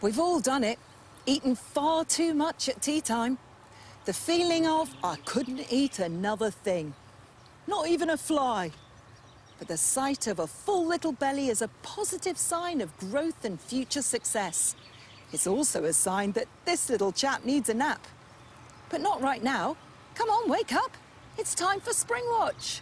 We've all done it, eaten far too much at tea time. The feeling of, I couldn't eat another thing. Not even a fly. But the sight of a full little belly is a positive sign of growth and future success. It's also a sign that this little chap needs a nap. But not right now. Come on, wake up. It's time for Springwatch.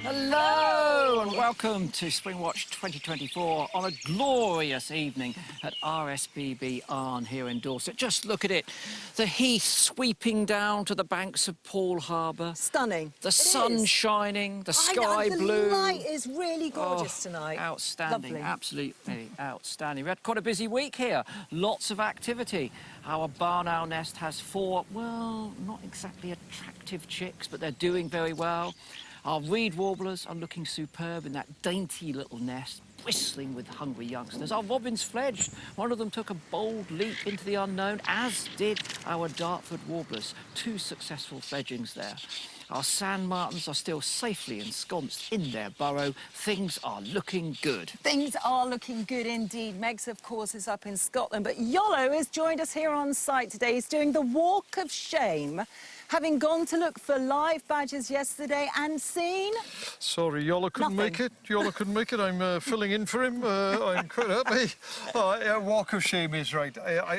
Hello and welcome to Springwatch 2024 on a glorious evening at RSPB Arne here in Dorset. Just look at it, the heath sweeping down to the banks of Poole Harbour. Stunning. The sun shining, the sky blue. The light is really gorgeous tonight. Outstanding, Lovely. Absolutely outstanding. We had quite a busy week here, lots of activity. Our barn owl nest has 4, well, not exactly attractive chicks, but they're doing very well. Our reed warblers are looking superb in that dainty little nest, whistling with hungry youngsters. Our robins fledged. One of them took a bold leap into the unknown, as did our Dartford warblers. 2 successful fledgings there. Our sand martins are still safely ensconced in their burrow. Things are looking good. Things are looking good indeed. Megs, of course, is up in Scotland, but Iolo has joined us here on site today. He's doing the Walk of Shame, having gone to look for live badgers yesterday and seen... Sorry, Iolo couldn't make it. Iolo couldn't make it. I'm filling in for him. I'm quite happy. Walk of shame is right.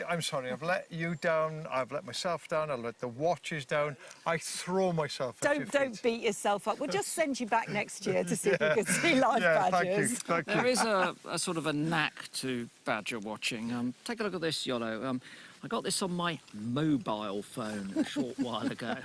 I'm sorry. I've let you down. I've let myself down. I've let the watches down. I throw myself at your feet. Don't beat yourself up. We'll just send you back next year to see if we can see live badgers. Thank you. There is a sort of a knack to badger watching. Take a look at this, Iolo. I got this on my mobile phone a short while ago.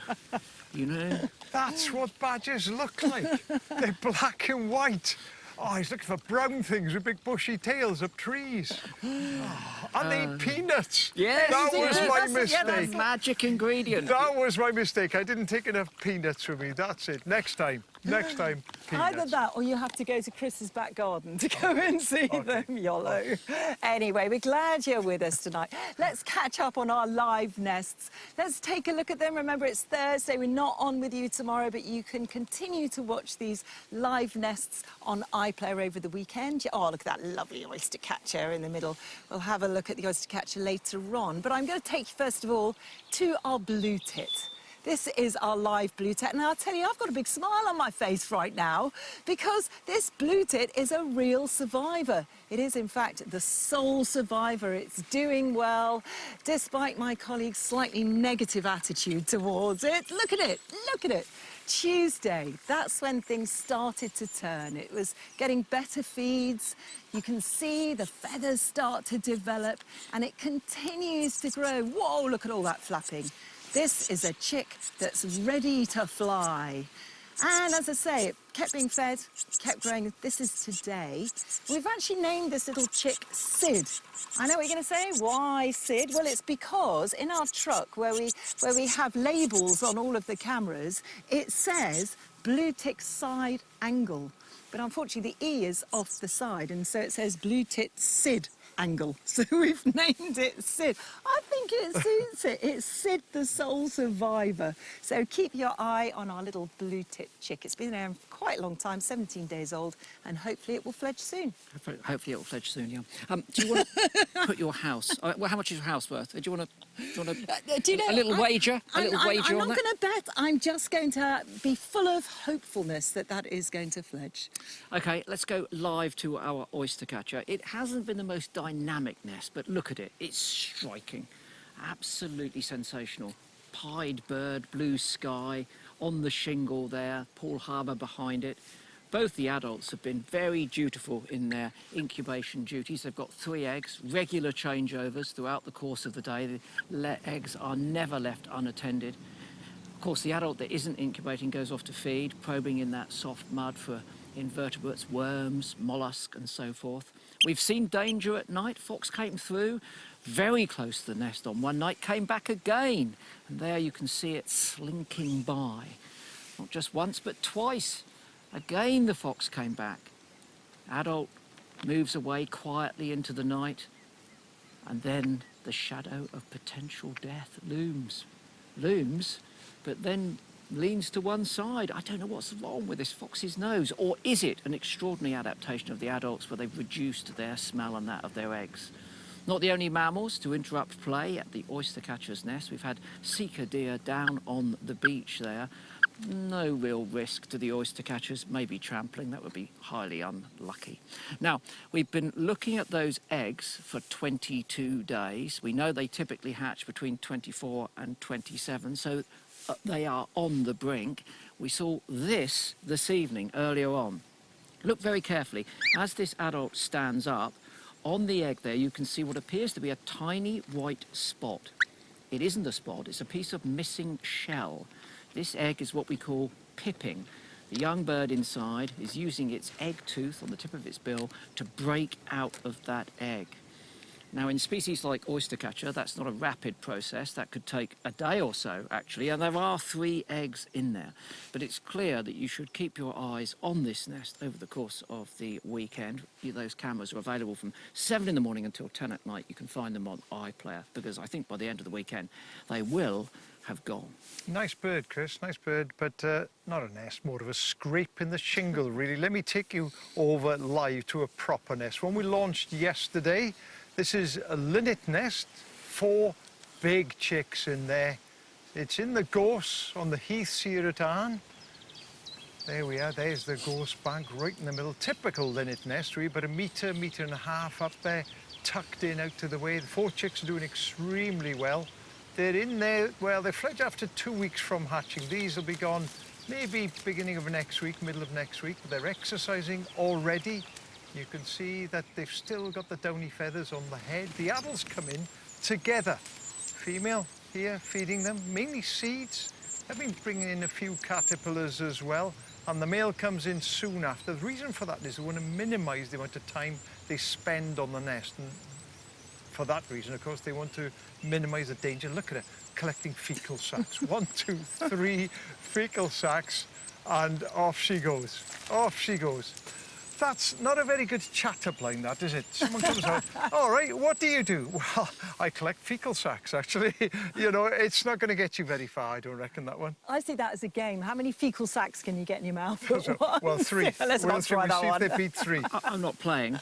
You know? That's what badgers look like. They're black and white. Oh, he's looking for brown things with big bushy tails up trees. Oh, and they eat peanuts. Yes, that was my mistake. Yeah, that's magic ingredient. That was my mistake. I didn't take enough peanuts with me. That's it. Next time, peanuts. Either that or you have to go to Chris's back garden to go and see them, Iolo. Anyway, we're glad you're with us tonight. Let's catch up on our live nests. Let's take a look at them. Remember, it's Thursday. We're not on with you tomorrow, but you can continue to watch these live nests on iPlayer over the weekend. Oh, look at that lovely Oystercatcher in the middle. We'll have a look at the Oystercatcher later on. But I'm going to take you, first of all, to our blue tit. This is our live blue tit, and I'll tell you, I've got a big smile on my face right now because this blue tit is a real survivor. It is, in fact, the sole survivor. It's doing well, despite my colleague's slightly negative attitude towards it. Look at it, look at it. Tuesday, that's when things started to turn. It was getting better feeds. You can see the feathers start to develop, and it continues to grow. Whoa, look at all that flapping. This is a chick that's ready to fly. And as I say, it kept being fed, kept growing. This is today. We've actually named this little chick Sid. I know what you're going to say. Why Sid? Well, it's because in our truck where we have labels on all of the cameras, it says blue tit side angle. But unfortunately, the E is off the side, and so it says blue tit Sid angle. So we've named it Sid. I think it suits it. It's Sid, the sole survivor. So keep your eye on our little blue tit chick. It's been there for quite a long time, 17 days old, and hopefully it will fledge soon. Hopefully it will fledge soon, yeah. Do you want to put your house... well, how much is your house worth? Do you want to... do you know, a little wager? I'm not going to bet. I'm just going to be full of hopefulness that that is going to fledge. OK, let's go live to our Oystercatcher. It hasn't been the most dynamic nest, but look at it. It's striking. Absolutely sensational. Pied bird, blue sky, on the shingle there, Poole Harbour behind it. Both the adults have been very dutiful in their incubation duties. They've got 3 eggs, regular changeovers throughout the course of the day. The eggs are never left unattended. Of course, the adult that isn't incubating goes off to feed, probing in that soft mud for invertebrates, worms, mollusks and so forth. We've seen danger at night. Fox came through very close to the nest on one night, came back again, and there you can see it slinking by. Not just once, but twice. Again, the fox came back. Adult moves away quietly into the night, and then the shadow of potential death looms, but then leans to one side. I don't know what's wrong with this fox's nose, or is it an extraordinary adaptation of the adults where they've reduced their smell and that of their eggs? Not the only mammals to interrupt play at the oystercatcher's nest. We've had seeker deer down on the beach there. No real risk to the oystercatchers, maybe trampling, that would be highly unlucky. Now, we've been looking at those eggs for 22 days. We know they typically hatch between 24 and 27, so they are on the brink. We saw this evening, earlier on. Look very carefully. As this adult stands up, on the egg there you can see what appears to be a tiny white spot. It isn't a spot, it's a piece of missing shell. This egg is what we call pipping. The young bird inside is using its egg tooth on the tip of its bill to break out of that egg. Now, in species like oystercatcher, that's not a rapid process. That could take a day or so, actually, and there are 3 eggs in there. But it's clear that you should keep your eyes on this nest over the course of the weekend. Those cameras are available from 7 in the morning until 10 at night. You can find them on iPlayer, because I think by the end of the weekend, they will have gone. Nice bird, Chris, nice bird, but not a nest, more of a scrape in the shingle, really. Let me take you over live to a proper nest. When we launched yesterday, this is a linnet nest, 4 big chicks in there. It's in the gorse on the heaths here at Arne. There we are, there's the gorse bank right in the middle. Typical linnet nest, really, but a metre and a half up there, tucked in out to the way. The 4 chicks are doing extremely well. They're in there, well, they fledge after 2 weeks from hatching. These will be gone maybe beginning of next week, middle of next week. But they're exercising already. You can see that they've still got the downy feathers on the head. The adults come in together. Female here feeding them, mainly seeds. I've been bringing in a few caterpillars as well. And the male comes in soon after. The reason for that is they want to minimise the amount of time they spend on the nest. And for that reason, of course, they want to minimise the danger. Look at her, collecting fecal sacks. 1, 2, 3 fecal sacks, and off she goes. Off she goes. That's not a very good chat-up line, that, is it? Someone comes out, all right, what do you do? Well, I collect fecal sacks, actually. You know, it's not going to get you very far, I don't reckon, that one. I see that as a game. How many fecal sacks can you get in your mouth at once? Well, 3. Let's not try that one. See if they beat 3. I'm not playing,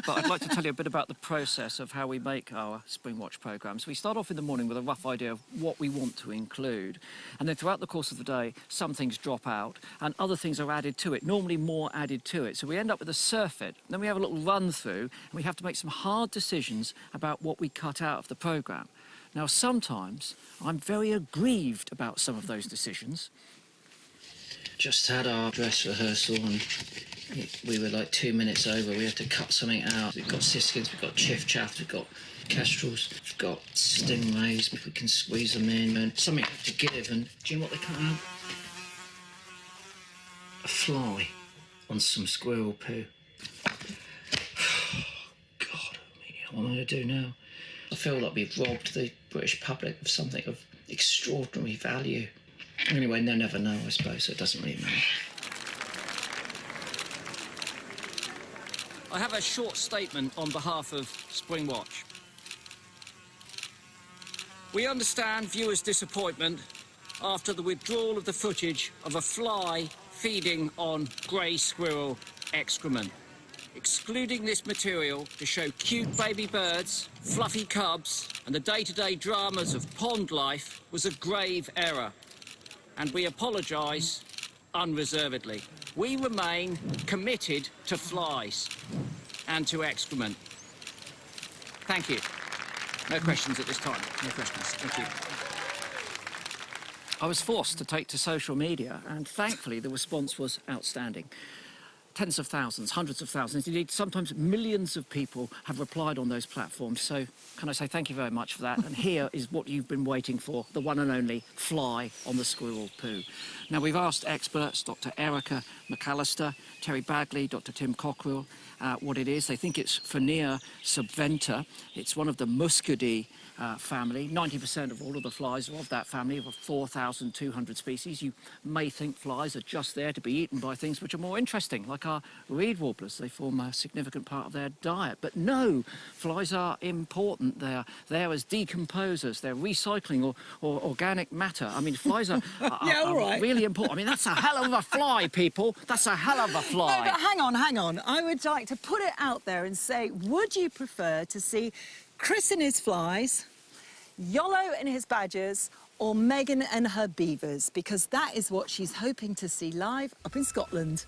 but I'd like to tell you a bit about the process of how we make our Springwatch programmes. We start off in the morning with a rough idea of what we want to include, and then throughout the course of the day, some things drop out and other things are added to it, normally more added to it. So we end up with a surfeit. Then we have a little run through, and we have to make some hard decisions about what we cut out of the programme. Now, sometimes I'm very aggrieved about some of those decisions. Just had our dress rehearsal and we were like 2 minutes over. We had to cut something out. We've got siskins, we've got chiff-chaffs, we've got kestrels, we've got stingrays, if we can squeeze them in, and something to give. And do you know what they cut out? A fly on some squirrel poo. God, what am I going to do now? I feel like we've robbed the British public of something of extraordinary value. Anyway, they'll never know, I suppose, so it doesn't really matter. I have a short statement on behalf of Springwatch. We understand viewers' disappointment after the withdrawal of the footage of a fly feeding on grey squirrel excrement. Excluding this material to show cute baby birds, fluffy cubs, and the day-to-day dramas of pond life was a grave error, and we apologise unreservedly. We remain committed to flies and to excrement. Thank you. No questions at this time. No questions. Thank you. I was forced to take to social media, and thankfully the response was outstanding. tens of thousands, hundreds of thousands, indeed sometimes millions of people have replied on those platforms. So can I say thank you very much for that? And here is what you've been waiting for, the one and only fly on the squirrel poo. Now, we've asked experts, Dr. Erica McAllister, Terry Bagley, Dr. Tim Cockrell, what it is. They think it's Phoenia subventa. It's one of the Muscidae family. 90% of all of the flies are of that family, of 4,200 species. You may think flies are just there to be eaten by things which are more interesting, like our reed warblers. They form a significant part of their diet. But no, flies are important. They're there as decomposers. They're recycling or organic matter. I mean, flies are, are really important. I mean, that's a hell of a fly, people. That's a hell of a fly. No, but hang on. I would like to put it out there and say, would you prefer to see Chris and his flies, Iolo and his badgers, or Megan and her beavers? Because that is what she's hoping to see live up in Scotland.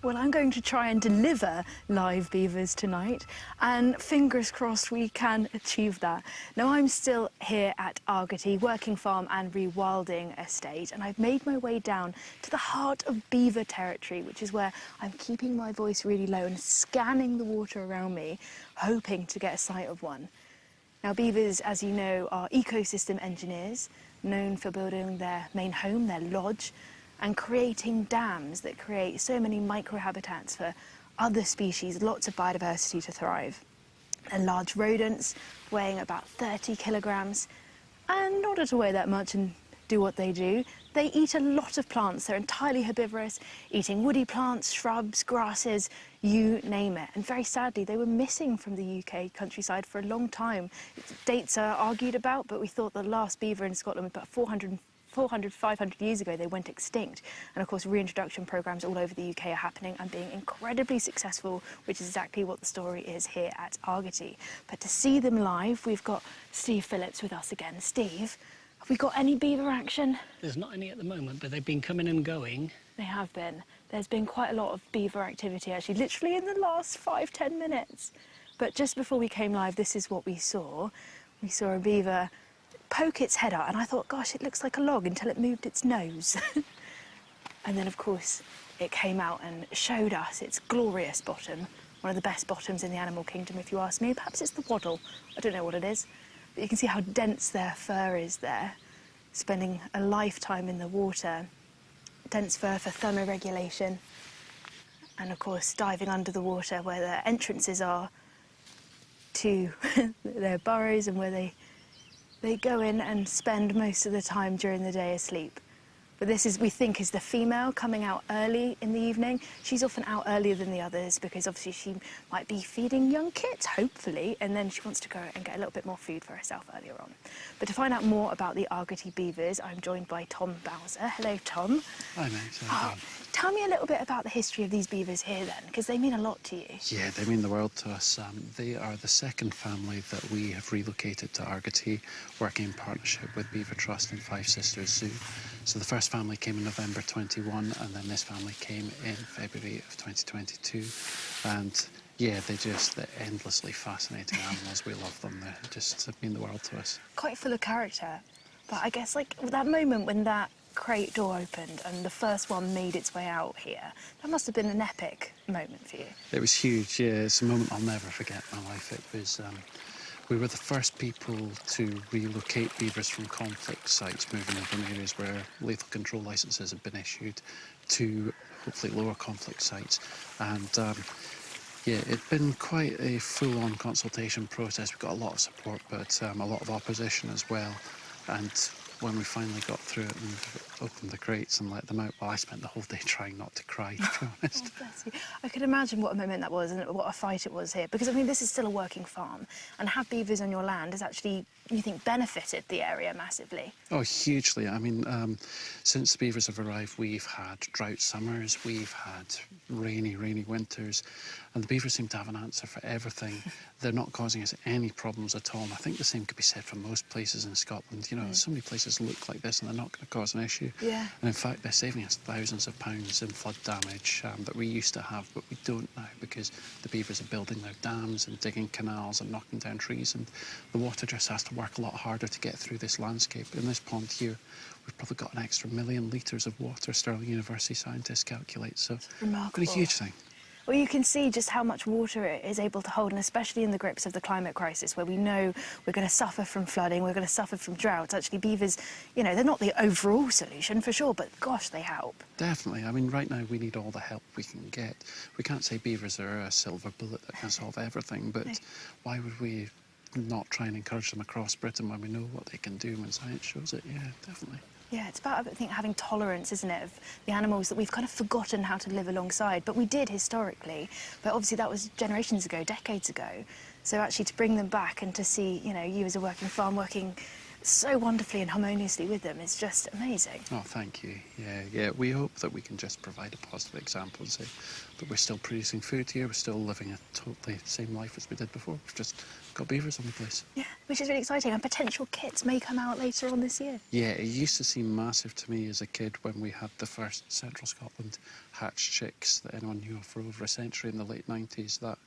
Well, I'm going to try and deliver live beavers tonight, and fingers crossed we can achieve that. Now, I'm still here at Argarty Working Farm and Rewildling Estate, and I've made my way down to the heart of beaver territory, which is where I'm keeping my voice really low and scanning the water around me, hoping to get a sight of one. Now, beavers, as you know, are ecosystem engineers, known for building their main home, their lodge, and creating dams that create so many microhabitats for other species, lots of biodiversity to thrive. And large rodents weighing about 30 kilograms, and in order to weigh that much and do what they do, they eat a lot of plants. They're entirely herbivorous, eating woody plants, shrubs, grasses, you name it. And very sadly, they were missing from the UK countryside for a long time. Dates are argued about, but we thought the last beaver in Scotland was about 400, 500 years ago, they went extinct. And of course, reintroduction programs all over the UK are happening and being incredibly successful, which is exactly what the story is here at Argarty. But to see them live, we've got Steve Phillips with us again. Steve, have we got any beaver action? There's not any at the moment, but they've been coming and going. They have been. There's been quite a lot of beaver activity, actually, literally in the last 5-10 minutes. But just before we came live, this is what we saw. We saw a beaver poke its head out, and I thought, gosh, it looks like a log, until it moved its nose. And then, of course, it came out and showed us its glorious bottom, one of the best bottoms in the animal kingdom, if you ask me. Perhaps it's the waddle. I don't know what it is. But you can see how dense their fur is there, spending a lifetime in the water. Dense fur for thermoregulation. And, of course, diving under the water where their entrances are to their burrows, and where they go in and spend most of the time during the day asleep. But this is, we think, is the female coming out early in the evening. She's often out earlier than the others because obviously she might be feeding young kits, hopefully, and then she wants to go and get a little bit more food for herself earlier on. But to find out more about the Argarty beavers, I'm joined by Tom Bowser. Hello, Tom. Hi, mate. Tell me a little bit about the history of these beavers here, then, because they mean a lot to you. Yeah, they mean the world to us. They are the second family that we have relocated to Argarty, working in partnership with Beaver Trust and Five Sisters Zoo. So the first family came in November 21, and then this family came in February of 2022. And yeah, they're endlessly fascinating animals. We love them. They just mean the world to us. Quite full of character. But I guess, like, that moment when that crate door opened and the first one made its way out here, that must have been an epic moment for you. It was huge, yeah. It's a moment I'll never forget in my life. It was, we were the first people to relocate beavers from conflict sites, moving them from areas where lethal control licences had been issued to hopefully lower conflict sites. And yeah, it'd been quite a full-on consultation process. We got a lot of support, but a lot of opposition as well. And when we finally got through it and opened the crates and let them out, well, I spent the whole day trying not to cry, to be honest. Oh, bless you. I could imagine what a moment that was and what a fight it was here. Because, I mean, this is still a working farm, and have beavers on your land has actually, you think, benefited the area massively? Oh, hugely. I mean, since the beavers have arrived, we've had drought summers, we've had rainy winters, and the beavers seem to have an answer for everything. They're not causing us any problems at all, and I think the same could be said for most places in Scotland. You know, so many places places look like this and they're not going to cause an issue. Yeah. And in fact, they're saving us thousands of pounds in flood damage that we used to have, but we don't now because the beavers are building their dams and digging canals and knocking down trees, and the water just has to work a lot harder to get through this landscape. In this pond here, we've probably got an extra 1 million litres of water, Stirling University scientists calculate, so remarkable. a huge thing. Well, you can see just how much water it is able to hold, and especially in the grips of the climate crisis, where we know we're going to suffer from flooding, we're going to suffer from droughts. Actually, beavers, you know, they're not the overall solution for sure, but gosh, they help. Definitely. I mean, right now we need all the help we can get. We can't say beavers are a silver bullet that can solve everything, but why would we not try and encourage them across Britain when we know what they can do when science shows it? Yeah, definitely. Yeah, it's about, I think, having tolerance, isn't it, of the animals that we've kind of forgotten how to live alongside. But we did historically, but obviously that was generations ago, decades ago. So actually to bring them back and to see, you know, you as a working farm working so wonderfully and harmoniously with them is just amazing. Oh, thank you. Yeah. We hope that we can just provide a positive example and say that we're still producing food here, we're still living a totally same life as we did before. We've just got beavers on the place. Yeah, which is really exciting, and potential kits may come out later on this year. Yeah, it used to seem massive to me as a kid when we had the first Central Scotland hatched chicks that anyone knew of for over a century in the late 90s. That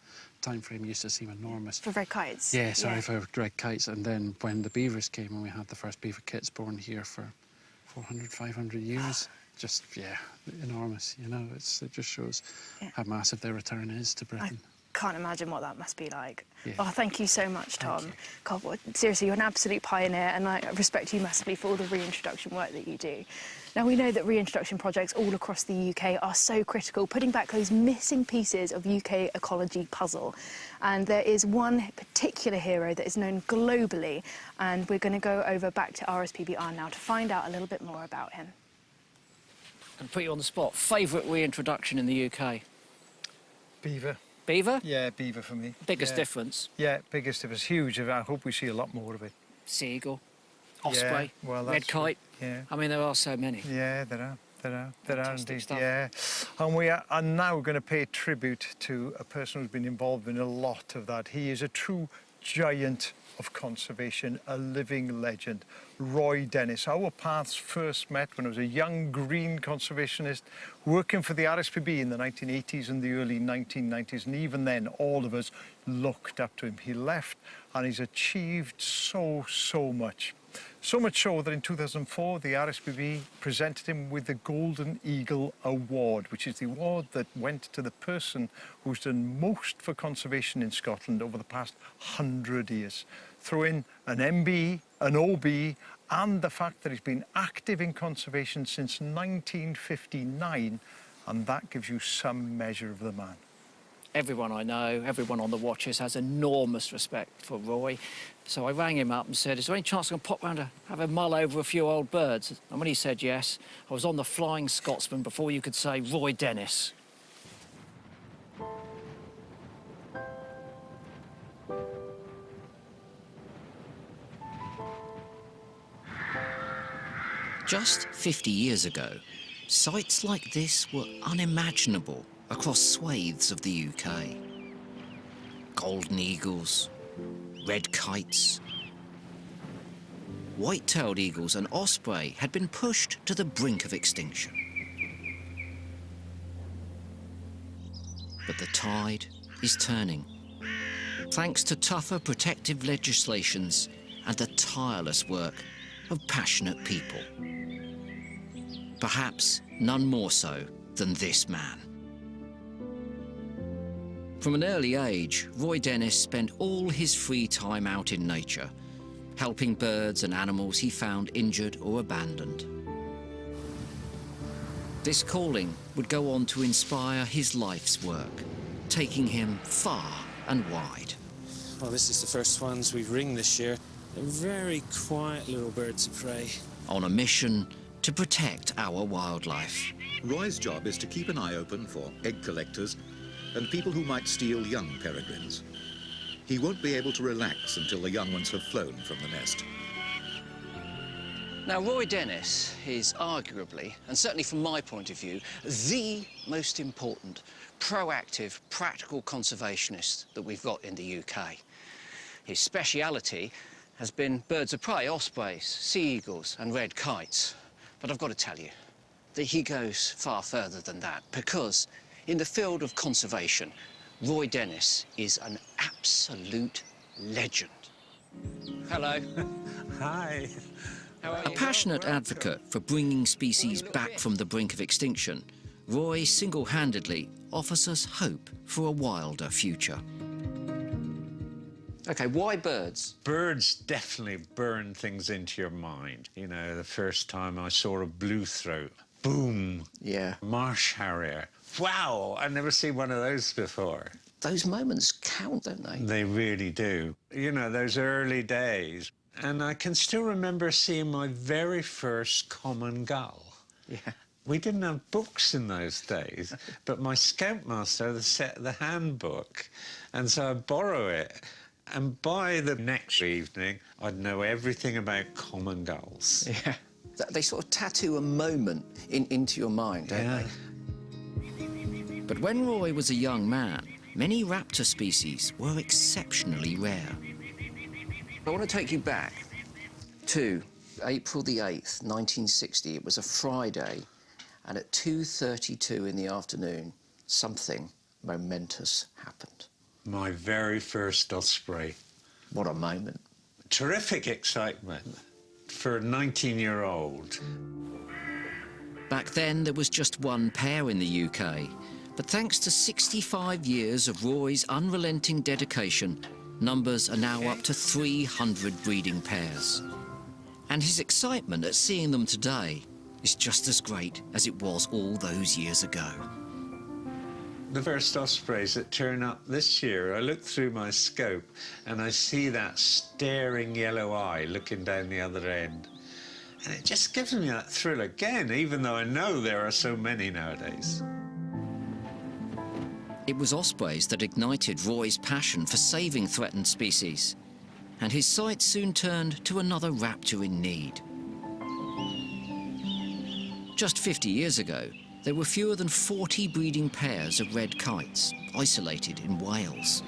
time frame used to seem enormous. For red kites? Yeah, sorry, for red kites. And then when the beavers came and we had the first beaver kits born here for 400, 500 years, just, yeah, enormous, you know. It just shows how massive their return is to Britain. Can't imagine what that must be like. Yeah. Oh, thank you so much, Tom. Thank you. God, seriously, you're an absolute pioneer, and I respect you massively for all the reintroduction work that you do. Now, we know that reintroduction projects all across the UK are so critical, putting back those missing pieces of UK ecology puzzle. And there is one particular hero that is known globally, and we're going to go over back to RSPB Arne now to find out a little bit more about him. And put you on the spot. Favourite reintroduction in the UK? Beaver. Beaver? Yeah, beaver for me. Biggest difference? Yeah, biggest difference. Huge. I hope we see a lot more of it. Seagull, Osprey, Yeah, well, red kite. Yeah. I mean, there are so many. Yeah, there are Fantastic indeed. stuff. Yeah, and we are now going to pay tribute to a person who's been involved in a lot of that. He is a true giant of conservation, a living legend, Roy Dennis. Our paths first met when I was a young green conservationist working for the RSPB in the 1980s and the early 1990s, and even then all of us looked up to him. He left and he's achieved so much. So much so that in 2004, the RSPB presented him with the Golden Eagle Award, which is the award that went to the person who's done most for conservation in Scotland over the past 100 years. Throw in an MB, an OB, and the fact that he's been active in conservation since 1959, and that gives you some measure of the man. Everyone I know, everyone on the watches has enormous respect for Roy. So I rang him up and said, is there any chance I can pop round to have a mull over a few old birds? And when he said yes, I was on the Flying Scotsman before you could say Roy Dennis. Just 50 years ago, sights like this were unimaginable across swathes of the UK. Golden eagles, red kites. White-tailed eagles and osprey had been pushed to the brink of extinction. But the tide is turning, thanks to tougher protective legislations and the tireless work of passionate people. Perhaps none more so than this man. From an early age, Roy Dennis spent all his free time out in nature, helping birds and animals he found injured or abandoned. This calling would go on to inspire his life's work, taking him far and wide. Well, this is the first ones we've ringed this year. They're very quiet little birds of prey. On a mission to protect our wildlife. Roy's job is to keep an eye open for egg collectors and people who might steal young peregrines. He won't be able to relax until the young ones have flown from the nest. Now, Roy Dennis is arguably, and certainly from my point of view, the most important, proactive, practical conservationist that we've got in the UK. His speciality has been birds of prey, ospreys, sea eagles and red kites. But I've got to tell you that he goes far further than that, because in the field of conservation, Roy Dennis is an absolute legend. Hello. Hi. How are A you? passionate advocate for bringing species back from the brink of extinction, Roy single-handedly offers us hope for a wilder future. OK, why birds? Birds definitely burn things into your mind. You know, the first time I saw a blue throat, boom. Yeah. Marsh harrier. Wow, I've never seen one of those before. Those moments count, don't they? They really do. You know, those early days. And I can still remember seeing my very first common gull. Yeah. We didn't have books in those days, but my scoutmaster had set the handbook, and so I'd borrow it. And by the next evening, I'd know everything about common gulls. Yeah. They sort of tattoo a moment into your mind, don't Yeah. they? But when Roy was a young man, many raptor species were exceptionally rare. I want to take you back to April the 8th, 1960. It was a Friday, and at 2:32 in the afternoon, something momentous happened. My very first osprey. What a moment. Terrific excitement for a 19-year-old. Back then, there was just one pair in the UK. But thanks to 65 years of Roy's unrelenting dedication, numbers are now up to 300 breeding pairs. And his excitement at seeing them today is just as great as it was all those years ago. The first ospreys that turn up this year, I look through my scope and I see that staring yellow eye looking down the other end. And it just gives me that thrill again, even though I know there are so many nowadays. It was ospreys that ignited Roy's passion for saving threatened species, and his sights soon turned to another raptor in need. Just 50 years ago, there were fewer than 40 breeding pairs of red kites, isolated in Wales.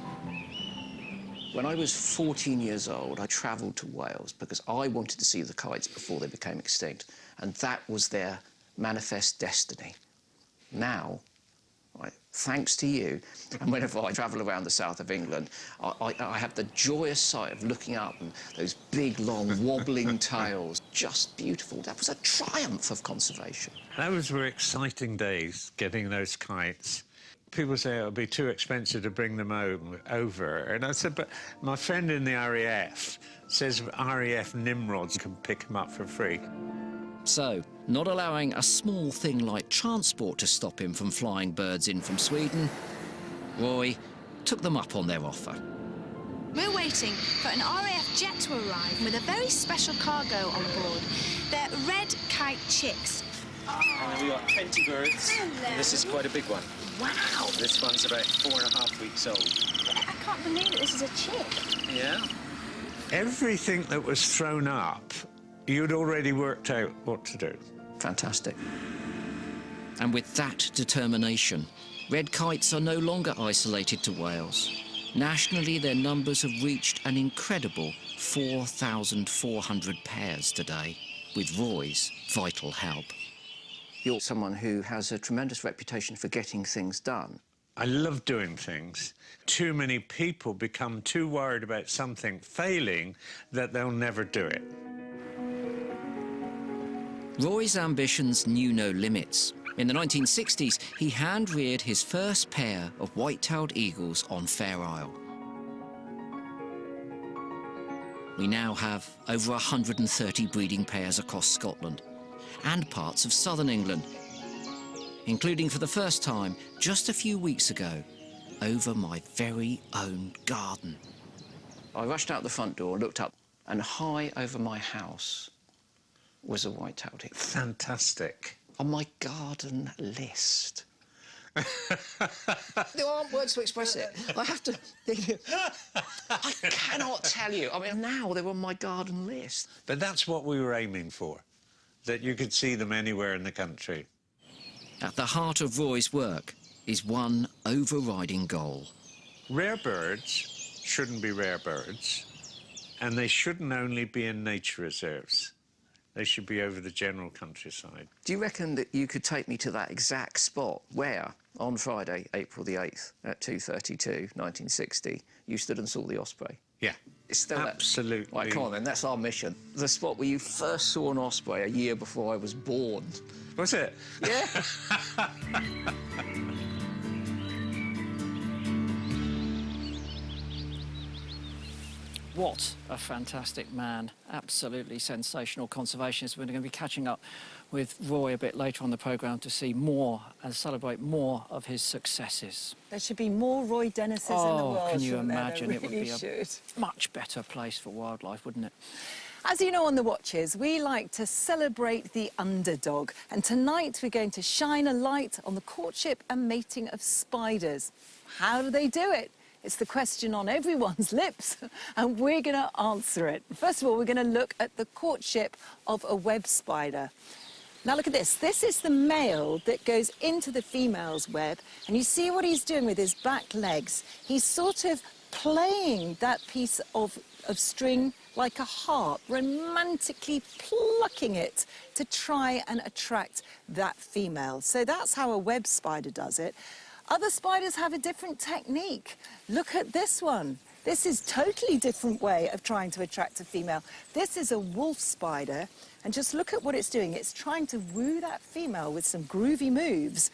When I was 14 years old, I travelled to Wales because I wanted to see the kites before they became extinct, and that was their manifest destiny. Now, right, thanks to you, and whenever I travel around the south of England, I have the joyous sight of looking up and those big, long, wobbling tails. Just beautiful. That was a triumph of conservation. Those were exciting days, getting those kites. People say it'll be too expensive to bring them over. And I said, but my friend in the RAF says RAF Nimrods can pick them up for free. So, not allowing a small thing like transport to stop him from flying birds in from Sweden, Roy took them up on their offer. We're waiting for an RAF jet to arrive with a very special cargo on board. They're red kite chicks. And we've got 20 birds. Hello. This is quite a big one. Wow! This one's about 4.5 weeks old. I can't believe it. This is a chick. Yeah. Everything that was thrown up, you'd already worked out what to do. Fantastic. And with that determination, red kites are no longer isolated to Wales. Nationally, their numbers have reached an incredible 4,400 pairs today, with Roy's vital help. You're someone who has a tremendous reputation for getting things done. I love doing things. Too many people become too worried about something failing that they'll never do it. Roy's ambitions knew no limits. In the 1960s, he hand-reared his first pair of white-tailed eagles on Fair Isle. We now have over 130 breeding pairs across Scotland and parts of southern England, including for the first time, just a few weeks ago, over my very own garden. I rushed out the front door, looked up, and high over my house was a white-tailed eagle. Fantastic. On my garden list. There aren't words to express it. I have to think. I cannot tell you. I mean, now they're on my garden list. But that's what we were aiming for, that you could see them anywhere in the country. At the heart of Roy's work is one overriding goal. Rare birds shouldn't be rare birds. And they shouldn't only be in nature reserves. They should be over the general countryside. Do you reckon that you could take me to that exact spot where, on Friday, April the 8th, at 2:32, 1960, you stood and saw the Osprey? Yeah. It's still absolutely. Right, come on then, that's our mission. The spot where you first saw an Osprey a year before I was born. Was it? Yeah. What a fantastic man. Absolutely sensational conservationist. We're going to be catching up with Roy a bit later on the programme to see more and celebrate more of his successes. There should be more Roy Dennises in the world. Can you shouldn't there? imagine? There It would really be a should. much better place for wildlife, wouldn't it? As you know on The Watches, we like to celebrate the underdog. And tonight we're going to shine a light on the courtship and mating of spiders. How do they do it? It's the question on everyone's lips, and we're going to answer it. First of all, we're going to look at the courtship of a web spider. Now look at this. This is the male that goes into the female's web, and you see what he's doing with his back legs. He's sort of playing that piece of string like a harp, romantically plucking it to try and attract that female. So that's how a web spider does it. Other spiders have a different technique. Look at this one. This is a totally different way of trying to attract a female. This is a wolf spider, and just look at what it's doing. It's trying to woo that female with some groovy moves.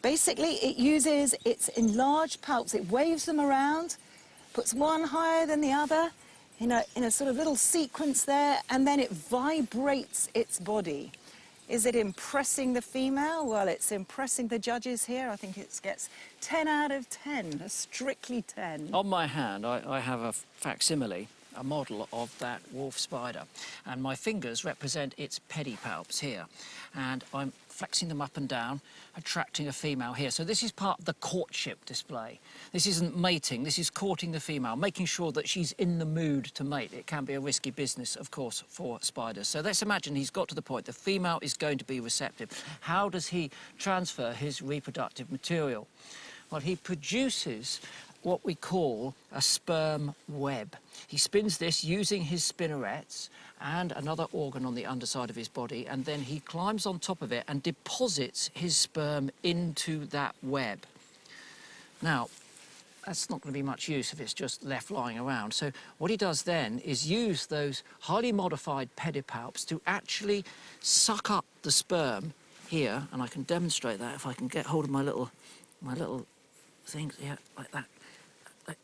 Basically, it uses its enlarged palps, it waves them around, puts one higher than the other in a sort of little sequence there, and then it vibrates its body. Is it impressing the female? Well, it's impressing the judges here. I think it gets 10 out of 10, a strictly 10. On my hand, I have a facsimile, a model of that wolf spider, and my fingers represent its pedipalps here, and I'm flexing them up and down, attracting a female here. So this is part of the courtship display. This isn't mating, this is courting the female, making sure that she's in the mood to mate. It can be a risky business, of course, for spiders. So let's imagine he's got to the point the female is going to be receptive. How does he transfer his reproductive material? Well, he produces what we call a sperm web. He spins this using his spinnerets and another organ on the underside of his body, and then he climbs on top of it and deposits his sperm into that web. Now, that's not going to be much use if it's just left lying around. So what he does then is use those highly modified pedipalps to actually suck up the sperm here, and I can demonstrate that if I can get hold of my little things here, like that.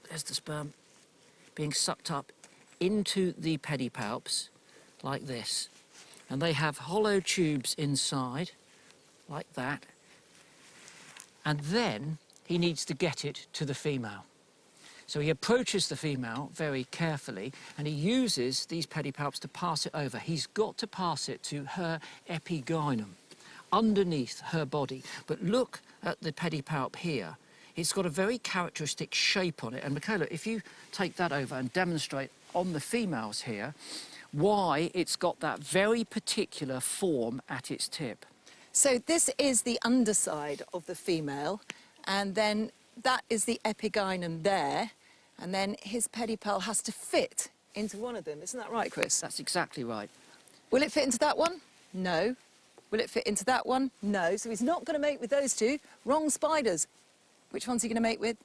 There's the sperm being sucked up into the pedipalps like this, and they have hollow tubes inside like that, and then he needs to get it to the female. So he approaches the female very carefully, and he uses these pedipalps to pass it over. He's got to pass it to her epigynon, underneath her body. But look at the pedipalp here. It's got a very characteristic shape on it. And Michaela, if you take that over and demonstrate on the females here why it's got that very particular form at its tip. So this is the underside of the female, and then that is the epigynon there, and then his pedipalp has to fit into one of them. Isn't that right, Chris? That's exactly right. Will it fit into that one? No. Will it fit into that one? No. So he's not going to mate with those two. Wrong spiders. Which one's he going to mate with?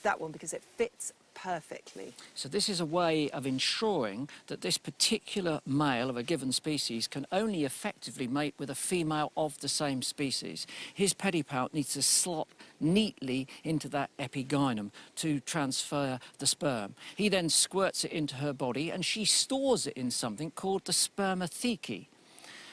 That one, because it fits perfectly. So this is a way of ensuring that this particular male of a given species can only effectively mate with a female of the same species. His pedipalp needs to slot neatly into that epigynon to transfer the sperm. He then squirts it into her body, and she stores it in something called the spermatheca.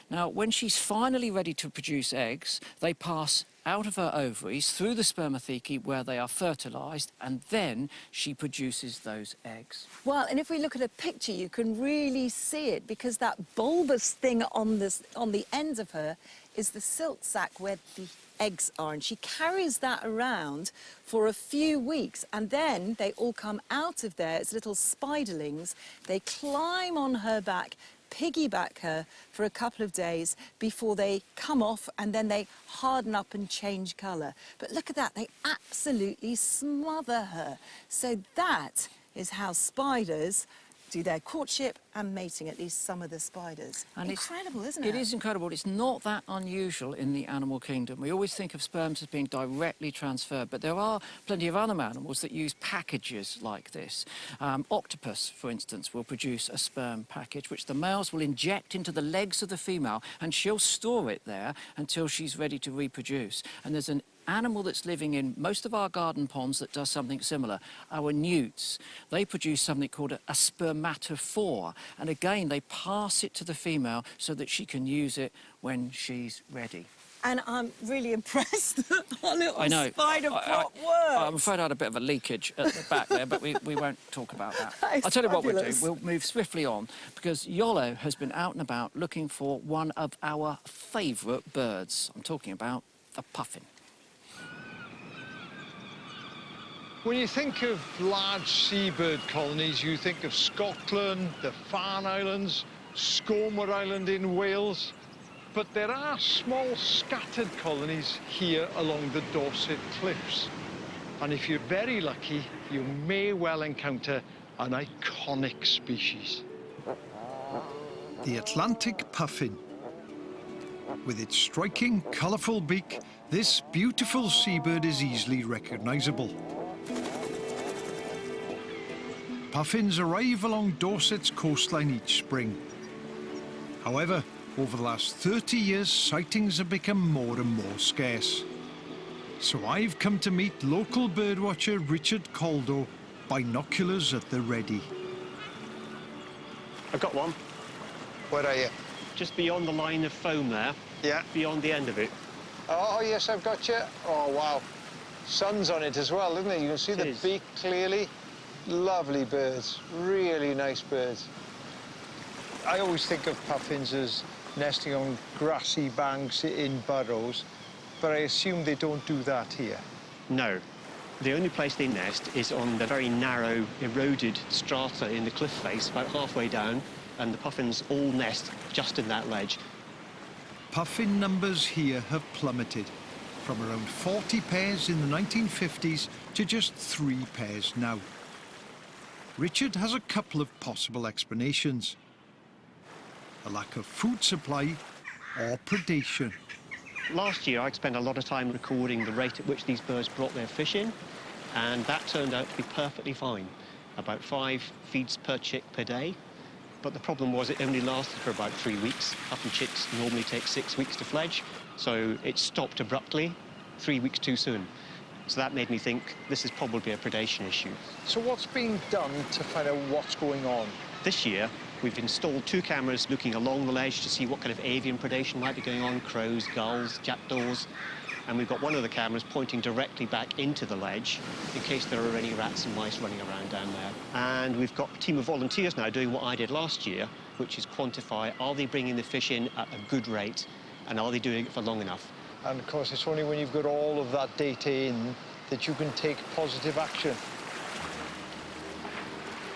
Now, when she's finally ready to produce eggs, they pass out of her ovaries through the spermatheca where they are fertilised, and then she produces those eggs. Well, and if we look at a picture, you can really see it, because that bulbous thing on the ends of her is the silk sac where the eggs are, and she carries that around for a few weeks, and then they all come out of there as little spiderlings. They climb on her back, piggyback her for a couple of days before they come off, and then they harden up and change colour. But look at that, they absolutely smother her. So that is how spiders do their courtship and mating, at least some of the spiders. And incredible, isn't it? It is incredible. It's not that unusual in the animal kingdom. We always think of sperms as being directly transferred, but there are plenty of other animals that use packages like this. Octopus, for instance, will produce a sperm package, which the males will inject into the legs of the female, and she'll store it there until she's ready to reproduce. And there's an animal that's living in most of our garden ponds that does something similar. Our newts, they produce something called a spermatophore, and again they pass it to the female so that she can use it when she's ready. And I'm really impressed that our little I know. spider pot works. I'm afraid I had a bit of a leakage at the back there, but we won't talk about that. That I'll tell you what we'll do. fabulous. We'll move swiftly on, because Iolo has been out and about looking for one of our favourite birds. I'm talking about the puffin. When you think of large seabird colonies, you think of Scotland, the Farne Islands, Scomer Island in Wales. But there are small scattered colonies here along the Dorset cliffs. And if you're very lucky, you may well encounter an iconic species. The Atlantic puffin. With its striking, colourful beak, this beautiful seabird is easily recognisable. Puffins arrive along Dorset's coastline each spring. However, over the last 30 years, sightings have become more and more scarce. So I've come to meet local birdwatcher Richard Caldo, binoculars at the ready. I've got one. Where are you? Just beyond the line of foam there. Yeah. Beyond the end of it. Oh, yes, I've got you. Oh, wow. Sun's on it as well, isn't it? You can see the beak clearly. Lovely birds, really nice birds. I always think of puffins as nesting on grassy banks in burrows, but I assume they don't do that here. No. The only place they nest is on the very narrow, eroded strata in the cliff face, about halfway down, and the puffins all nest just in that ledge. Puffin numbers here have plummeted, from around 40 pairs in the 1950s to just 3 pairs now. Richard has a couple of possible explanations. A lack of food supply or predation. Last year, I spent a lot of time recording the rate at which these birds brought their fish in, and that turned out to be perfectly fine. About 5 feeds per chick per day. But the problem was it only lasted for about 3 weeks. Puffin chicks normally take 6 weeks to fledge, so it stopped abruptly, 3 weeks too soon. So that made me think this is probably a predation issue. So what's being done to find out what's going on? This year, we've installed 2 cameras looking along the ledge to see what kind of avian predation might be going on, crows, gulls, jackdaws. And we've got one of the cameras pointing directly back into the ledge in case there are any rats and mice running around down there. And we've got a team of volunteers now doing what I did last year, which is quantify, are they bringing the fish in at a good rate, and are they doing it for long enough? And of course, it's only when you've got all of that data in that you can take positive action.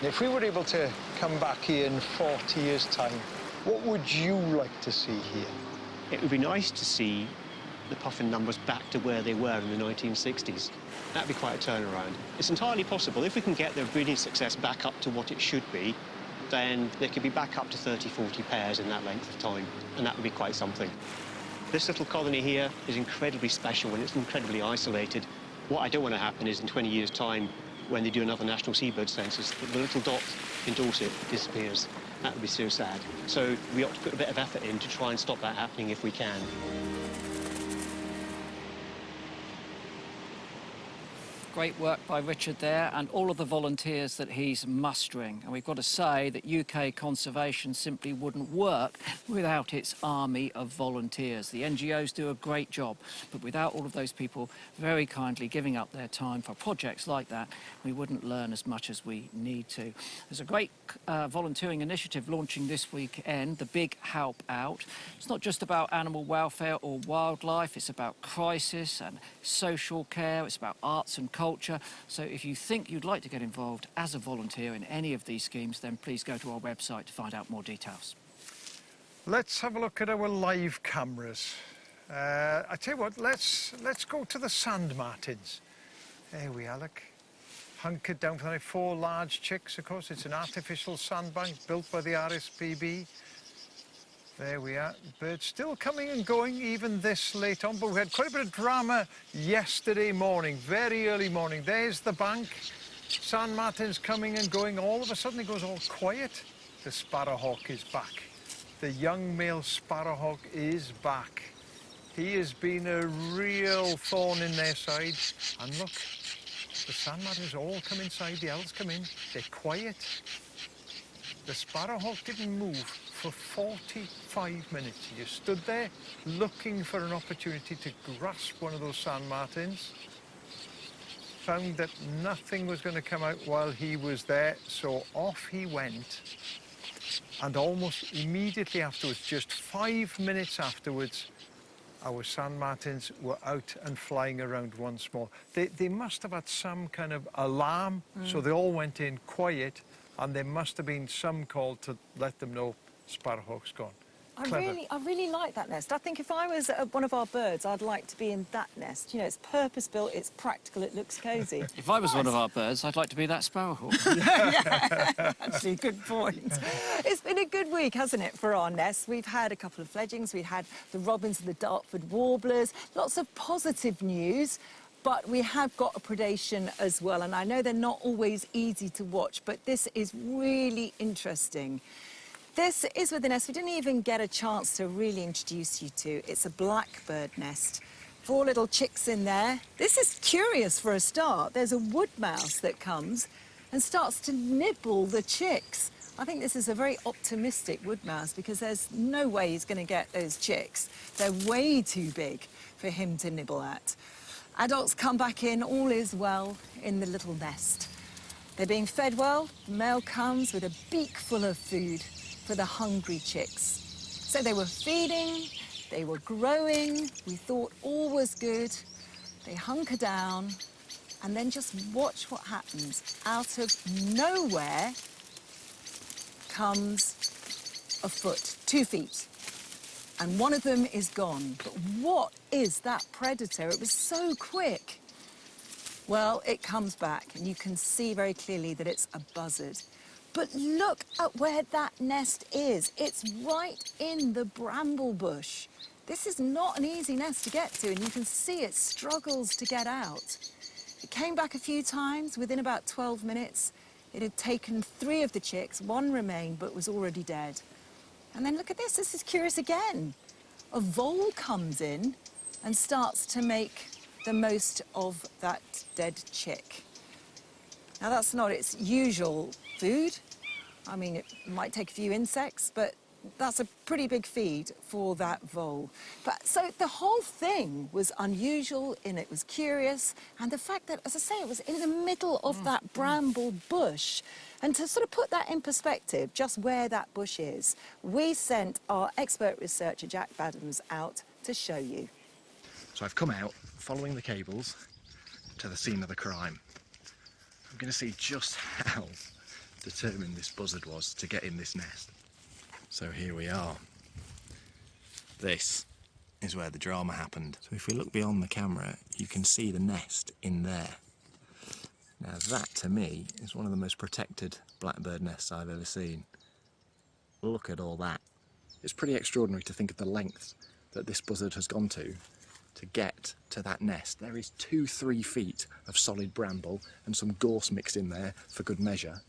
If we were able to come back here in 40 years' time, what would you like to see here? It would be nice to see the puffin numbers back to where they were in the 1960s. That'd be quite a turnaround. It's entirely possible. If we can get their breeding success back up to what it should be, then they could be back up to 30, 40 pairs in that length of time, and that would be quite something. This little colony here is incredibly special and it's incredibly isolated. What I don't want to happen is in 20 years' time, when they do another national seabird census, the little dot in Dorset disappears. That would be so sad. So we ought to put a bit of effort in to try and stop that happening if we can. Great work by Richard there, and all of the volunteers that he's mustering. And we've got to say that UK conservation simply wouldn't work without its army of volunteers. The NGOs do a great job, but without all of those people very kindly giving up their time for projects like that, we wouldn't learn as much as we need to. There's a great volunteering initiative launching this weekend, the Big Help Out. It's not just about animal welfare or wildlife, it's about crisis and social care, it's about arts and culture. So if you think you'd like to get involved as a volunteer in any of these schemes, then please go to our website to find out more details. Let's have a look at our live cameras. I tell you what, let's go to the sand martins. There we are, look. hunkered down for the night. 4 large chicks, of course. It's an artificial sandbank built by the RSPB. There we are. Birds still coming and going even this late on, but we had quite a bit of drama yesterday morning, very early morning. There's the bank. Sand martins coming and going. All of a sudden it goes all quiet. The sparrowhawk is back. The young male sparrowhawk is back. He has been a real thorn in their side. And look, the sand martins all come inside, the owls come in, they're quiet. The sparrowhawk didn't move for 45 minutes. He just stood there looking for an opportunity to grasp one of those sand martins. Found that nothing was going to come out while he was there, so off he went. And almost immediately afterwards, just 5 minutes afterwards, our sand martins were out and flying around once more. They must have had some kind of alarm, so they all went in quiet, and there must have been some call to let them know sparrowhawk's gone. I really like that nest. I think if I was one of our birds, I'd like to be in that nest. You know, it's purpose-built, it's practical, it looks cosy. If I was one of our birds, I'd like to be that sparrowhawk. Yeah, actually, good point. It's been a good week, hasn't it, for our nests? We've had a couple of fledglings, we've had the robins and the Dartford warblers, lots of positive news. But we have got a predation as well, and I know they're not always easy to watch, but this is really interesting. This is with the nest we didn't even get a chance to really introduce you to. It's a blackbird nest. 4 little chicks in there. This is curious for a start. There's a wood mouse that comes and starts to nibble the chicks. I think this is a very optimistic wood mouse because there's no way he's going to get those chicks. They're way too big for him to nibble at. Adults come back in, all is well in the little nest. They're being fed well. The male comes with a beak full of food for the hungry chicks. So they were feeding, they were growing, we thought all was good. They hunker down, and then just watch what happens. Out of nowhere comes a foot, 2 feet, and one of them is gone. But what is that predator? It was so quick. Well, it comes back, and you can see very clearly that it's a buzzard. But look at where that nest is. It's right in the bramble bush. This is not an easy nest to get to, and you can see it struggles to get out. It came back a few times. Within about 12 minutes, it had taken 3 of the chicks. 1 remained, but was already dead. And then look at this. This is curious again. A vole comes in and starts to make the most of that dead chick. Now, that's not its usual food. I mean, it might take a few insects, but that's a pretty big feed for that vole. But so the whole thing was unusual and it was curious. And the fact that, as I say, it was in the middle of that bramble bush. And to sort of put that in perspective, just where that bush is, we sent our expert researcher, Jack Badams, out to show you. So I've come out, following the cables, to the scene of the crime. I'm going to see just how determined this buzzard was to get in this nest. So here we are. This is where the drama happened. So if we look beyond the camera, you can see the nest in there. Now that, to me, is one of the most protected blackbird nests I've ever seen. Look at all that. It's pretty extraordinary to think of the lengths that this buzzard has gone to get to that nest. There is 2-3 feet of solid bramble and some gorse mixed in there for good measure,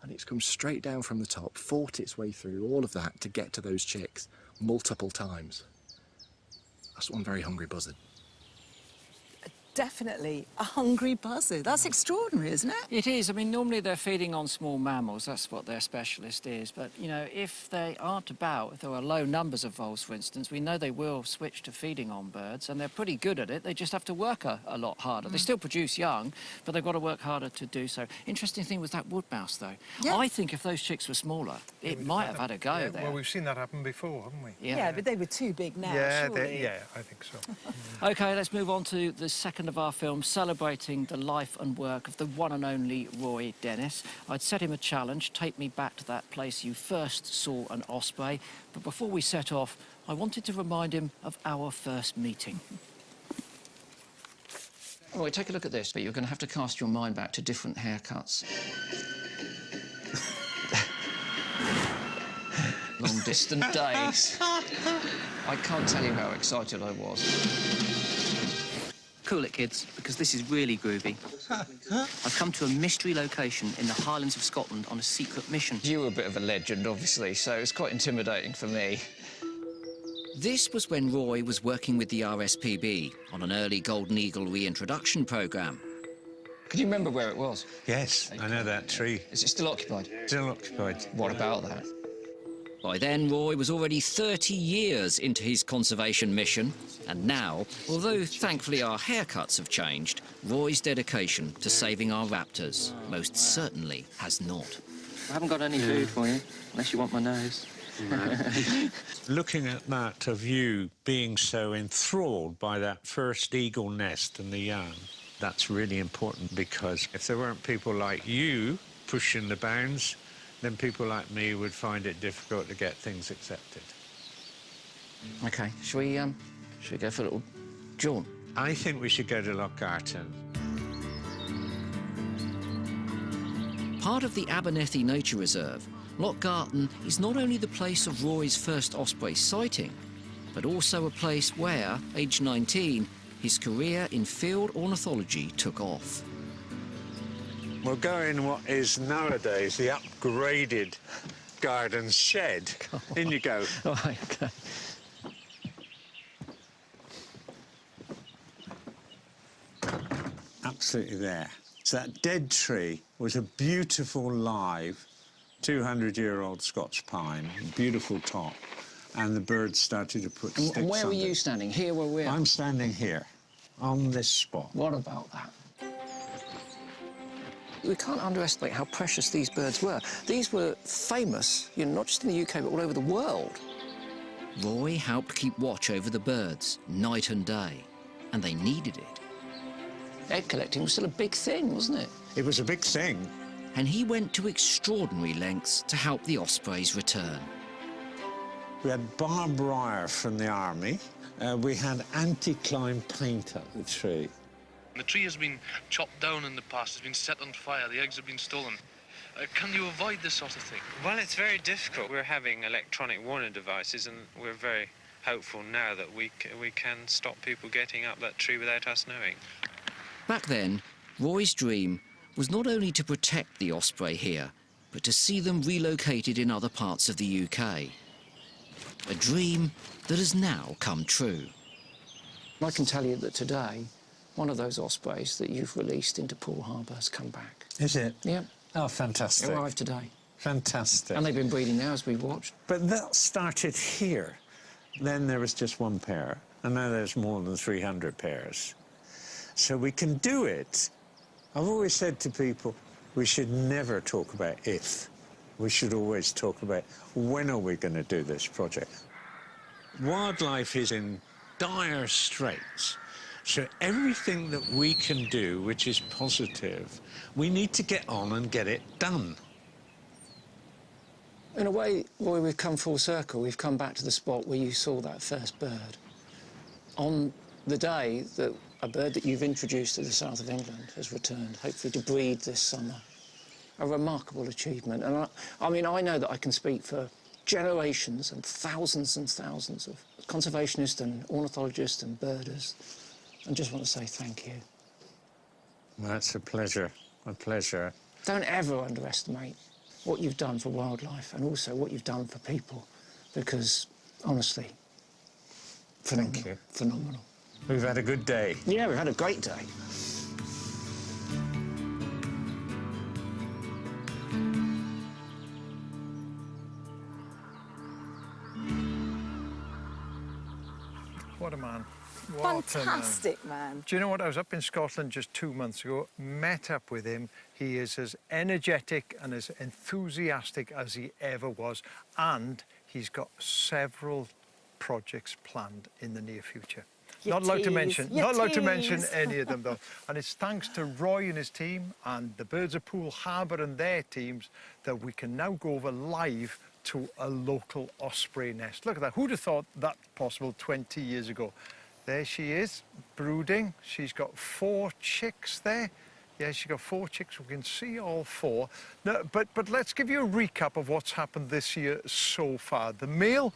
and it's come straight down from the top, fought its way through all of that to get to those chicks multiple times. That's one very hungry buzzard. Definitely a hungry buzzard. That's extraordinary, isn't it? It is. I mean, normally they're feeding on small mammals. That's what their specialist is. But, you know, if they aren't about, if there are low numbers of voles, for instance, we know they will switch to feeding on birds, and they're pretty good at it. They just have to work a lot harder. They still produce young, but they've got to work harder to do so. Interesting thing was that wood mouse, though. Yeah. I think if those chicks were smaller, it might have had a go there. Well, we've seen that happen before, haven't we? Yeah, but they were too big now, surely. Yeah, I think so. OK, let's move on to the second of our films, celebrating the life and work of the one and only Roy Dennis. I'd set him a challenge, take me back to that place you first saw an osprey. But before we set off, I wanted to remind him of our first meeting. Oh, wait, take a look at this, but you're going to have to cast your mind back to different haircuts. Long distant days. I can't tell you how excited I was. Cool it, kids, because this is really groovy. I've come to a mystery location in the Highlands of Scotland on a secret mission. You were a bit of a legend, obviously, so it's quite intimidating for me. This was when Roy was working with the RSPB on an early Golden Eagle reintroduction programme. Can you remember where it was? Yes, I know that tree. Is it still occupied? Still occupied. What about that? By then, Roy was already 30 years into his conservation mission, and now, although thankfully our haircuts have changed, Roy's dedication to saving our raptors most certainly has not. I haven't got any food for you, unless you want my nose. Looking at that of you being so enthralled by that first eagle nest and the young, that's really important, because if there weren't people like you pushing the bounds, then people like me would find it difficult to get things accepted. OK, shall we go for a little jaunt? I think we should go to Lochgarten. Part of the Abernethy Nature Reserve, Lochgarten is not only the place of Roy's first osprey sighting, but also a place where, aged 19, his career in field ornithology took off. We'll go in what is nowadays the upgraded garden shed. In you go. All right, OK. Absolutely there. So that dead tree was a beautiful live 200-year-old Scotch pine, beautiful top, and the birds started to put sticks on it. And where were you standing? Here where we are? I'm standing here, on this spot. What about that? We can't underestimate how precious these birds were. These were famous, you know, not just in the UK, but all over the world. Roy helped keep watch over the birds night and day, and they needed it. Egg collecting was still a big thing, wasn't it? It was a big thing. And he went to extraordinary lengths to help the ospreys return. We had barbed wire from the army. We had anti-climb paint up the tree. The tree has been chopped down in the past, it's been set on fire, the eggs have been stolen. Can you avoid this sort of thing? Well, it's very difficult. We're having electronic warning devices, and we're very hopeful now that we can stop people getting up that tree without us knowing. Back then, Roy's dream was not only to protect the osprey here, but to see them relocated in other parts of the UK. A dream that has now come true. I can tell you that today, one of those ospreys that you've released into Poole Harbour has come back. Is it? Yeah. Oh, fantastic. It arrived today. Fantastic. And they've been breeding now as we've watched. But that started here. Then there was just one pair, and now there's more than 300 pairs. So we can do it. I've always said to people, we should never talk about if. We should always talk about when are we going to do this project. Wildlife is in dire straits. So everything that we can do, which is positive, we need to get on and get it done. In a way, Roy, we've come full circle. We've come back to the spot where you saw that first bird. On the day that a bird that you've introduced to the south of England has returned, hopefully to breed this summer. A remarkable achievement. And I mean, I know that I can speak for generations and thousands of conservationists and ornithologists and birders, and just want to say thank you. Well, it's a pleasure, a pleasure. Don't ever underestimate what you've done for wildlife and also what you've done for people, because, honestly, phenomenal. Thank you. Phenomenal. We've had a good day. Yeah, we've had a great day. What a man. What Fantastic, man. Do you know what? I was up in Scotland just 2 months ago, met up with him. He is as energetic and as enthusiastic as he ever was. And he's got several projects planned in the near future. Not allowed to mention any of them, though. And it's thanks to Roy and his team and the Birds of Poole Harbour and their teams that we can now go over live to a local osprey nest. Look at that. Who'd have thought that possible 20 years ago? There she is, brooding. She's got 4 chicks there. Yeah, she's got 4 chicks. We can see all 4. No, but let's give you a recap of what's happened this year so far. The male,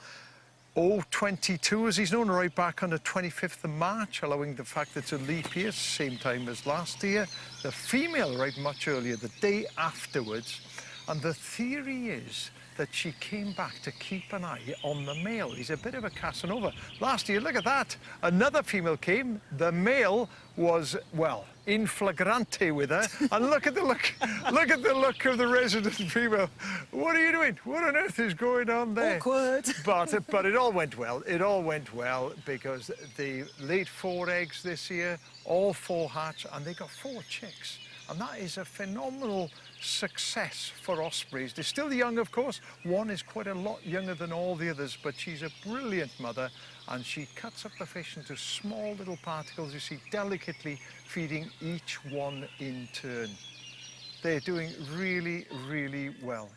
22, as he's known, right back on the 25th of March, allowing the fact that it's a leap year, same time as last year. The female arrived much earlier, the day afterwards. And the theory is that she came back to keep an eye on the male. He's a bit of a Casanova. Last year, look at that. Another female came. The male was, well, in flagrante with her. And look at the look. Look at the look of the resident female. What are you doing? What on earth is going on there? Awkward. But it all went well. It all went well because they laid 4 eggs this year, all 4 hatched, and they got 4 chicks. And that is a phenomenal success for ospreys. They're still young, of course. One is quite a lot younger than all the others, but she's a brilliant mother, and she cuts up the fish into small little particles, you see, delicately feeding each one in turn. They're doing really, really well.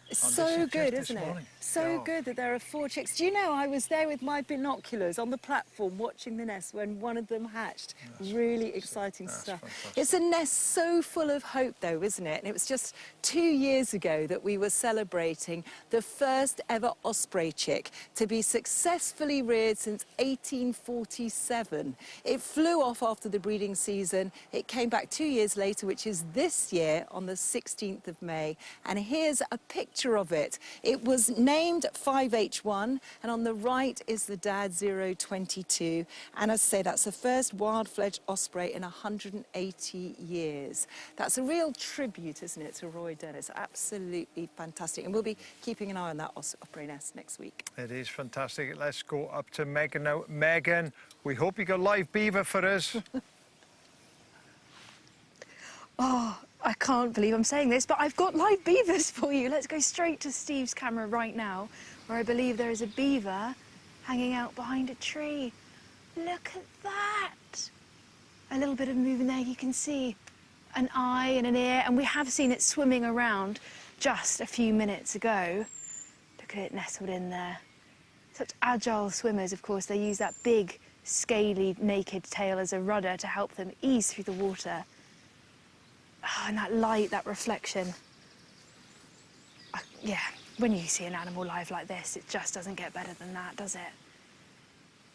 It's so good, isn't it? So good that there are 4 chicks. Do you know, I was there with my binoculars on the platform watching the nest when one of them hatched. Really exciting stuff. Fantastic. It's a nest so full of hope, though, isn't it? And it was just 2 years ago that we were celebrating the first ever osprey chick to be successfully reared since 1847. It flew off after the breeding season. It came back 2 years later, which is this year on the 16th of May. And here's a picture of it. It was named 5H1, and on the right is the dad 022. And as I say, that's the first wild-fledged osprey in 180 years. That's a real tribute, isn't it, to Roy Dennis? Absolutely fantastic. And we'll be keeping an eye on that osprey nest next week. It is fantastic. Let's go up to Megan now. Megan, we hope you got live beaver for us. Oh, I can't believe I'm saying this, but I've got live beavers for you. Let's go straight to Steve's camera right now, where I believe there is a beaver hanging out behind a tree. Look at that. A little bit of movement there. You can see an eye and an ear, and we have seen it swimming around just a few minutes ago. Look at it nestled in there. Such agile swimmers, of course. They use that big, scaly, naked tail as a rudder to help them ease through the water. Oh, and that light, that reflection. Yeah, when you see an animal live like this, it just doesn't get better than that, does it?